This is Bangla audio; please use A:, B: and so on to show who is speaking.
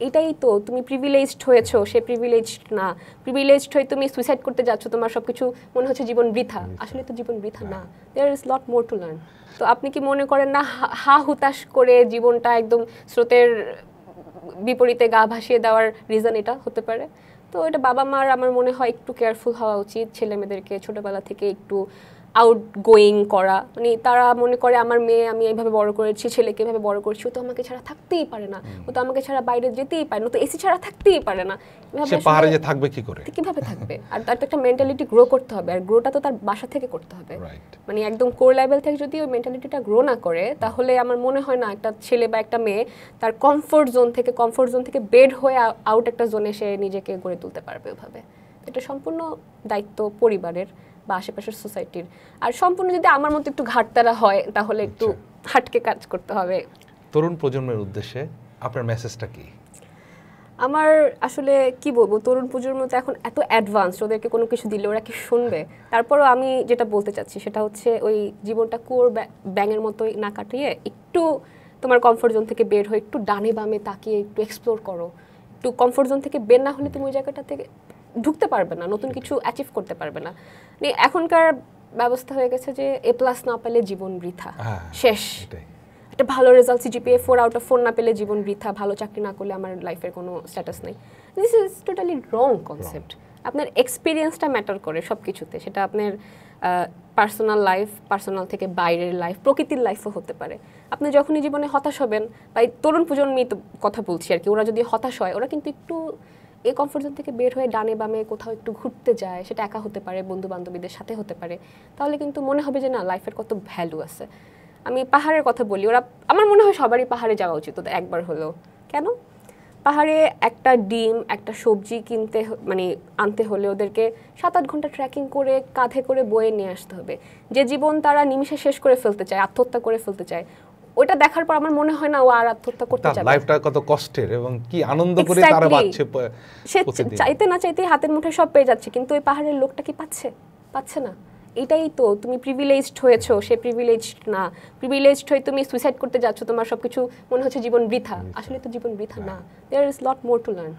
A: এটাই তো, তুমি প্রিভিলেজড হয়েছো, সে প্রিভিলেজড না। প্রিভিলেজড হয়ে তুমি সুইসাইড করতে যাচ্ছ, তোমার সবকিছু মনে হচ্ছে জীবন বৃথা। আসলে তো জীবন বৃথা না, there is lot more to learn. তো আপনি কি মনে করেন না হা হুতাশ করে জীবনটা একদম স্রোতের বিপরীতে গা ভাসিয়ে দেওয়ার রিজন এটা হতে পারে? তো এটা বাবা মার আমার মনে হয় একটু কেয়ারফুল হওয়া উচিত, ছেলে মেয়েদেরকে ছোটবেলা থেকে একটু আউট গোয়িং করা। মানে তারা মনে করে আমার মেয়ে আমি এইভাবে বড় করেছি, ছেলেকে এভাবে বড় করেছি, ও তো আমাকে ছাড়া থাকতেই পারে না, ও তো আমাকে ছাড়া বাইরে যেতেই পারে না, তো এসি ছাড়া থাকতেই পারে না।
B: সে পাহাড়ে যে থাকবে কি করে,
A: কিভাবে থাকবে? আর তার তো একটা মেন্টালিটি গ্রো করতে হবে, আর গ্রোটা তো তার বাসা থেকে করতে হবে। মানে একদম কোর লেভেল থেকে যদি ওই মেন্টালিটিটা গ্রো না করে, তাহলে আমার মনে হয় না একটা ছেলে বা একটা মেয়ে তার কমফোর্ট জোন থেকে বের হয়ে আউট একটা জোনে সে নিজেকে গড়ে তুলতে পারবে ওভাবে। এটা সম্পূর্ণ দায়িত্ব পরিবারের বা আশেপাশের সোসাইটির। আর সম্পূর্ণ যদি আমার মতো একটু ঘাটতারা হয়, তাহলে একটু হাটকে কাজ করতে হবে।
B: তরুণ প্রজন্মের উদ্দেশ্যে আপনার মেসেজটা কি?
A: আমার আসলে কি বলবো, তরুণ প্রজন্ম তো এখন এত অ্যাডভান্স, ওদেরকে কোনো কিছু দিলে ওরা কি শুনবে? তারপরও আমি যেটা বলতে চাচ্ছি সেটা হচ্ছে ওই জীবনটা কোর ব্যাঙের মতোই না কাটিয়ে একটু তোমার কমফোর্ট জোন থেকে বের হয়ে একটু ডানে বামে তাকিয়ে একটু এক্সপ্লোর করো। একটু কমফোর্ট জোন থেকে বের না হলে তুমি ওই জায়গাটা থেকে ঢুকতে পারবে না, নতুন কিছু অ্যাচিভ করতে পারবে না। মানে এখনকার ব্যবস্থা হয়ে গেছে যে A+ না পেলে জীবন বৃথা, শেষ। একটা ভালো রেজাল্ট CGPA 4/4 না পেলে জীবন বৃথা, ভালো চাকরি না করলে আমার লাইফের কোনো স্ট্যাটাস নেই। This is totally wrong concept. আপনার এক্সপিরিয়েন্সটা ম্যাটার করে সব কিছুতে, সেটা আপনার পার্সোনাল লাইফ, পার্সোনাল থেকে বাইরের লাইফ, প্রকৃতির লাইফও হতে পারে। আপনি যখনই জীবনে হতাশ হবেন, বা তরুণ প্রজন্মই তো কথা বলছি আর কি, ওরা যদি হতাশ হয়, ওরা কিন্তু একটু এই কমফোর্ট জোন থেকে বের হয়ে ডানে বামে কোথাও একটু ঘুরতে যায়, সেটা একা হতে পারে, বন্ধু বান্ধবীদের সাথে হতে পারে, তাহলে কিন্তু মনে হবে যে না, লাইফের কত ভ্যালু আছে। আমি পাহাড়ের কথা বলি, ওরা আমার মনে হয় সবারই পাহাড়ে যাওয়া উচিত ওদের একবার হলেও। কেন? পাহাড়ে একটা ডিম, একটা সবজি কিনতে মানে আনতে হলে ওদেরকে 7-8 ঘন্টা ট্রেকিং করে কাঁধে করে বয়ে নিয়ে আসতে হবে। যে জীবন তারা নিমিষে শেষ করে ফেলতে চায়, আত্মহত্যা করে ফেলতে চায়, ওটা দেখার পর আমার মনে হয় না ও আর আত্মহত্যা করতে চায়।
B: লাইফটা কত কষ্টের এবং কি আনন্দ করে তারা বাঁচছে।
A: সে চাইতে না চাইতে হাতের মুঠোয় সব পেয়ে যাচ্ছে, কিন্তু ওই পাহাড়ের লোকটা কি পাচ্ছে? পাচ্ছে না। এটাই তো, তুমি প্রিভিলেজড হয়েছো, সে প্রিভিলেজড না। প্রিভিলেজড হয়ে তুমি সুইসাইড করতে যাচ্ছ, তোমার সবকিছু মনে হচ্ছে জীবন বৃথা। আসলে তো জীবন বৃথা না, there is lot more to learn.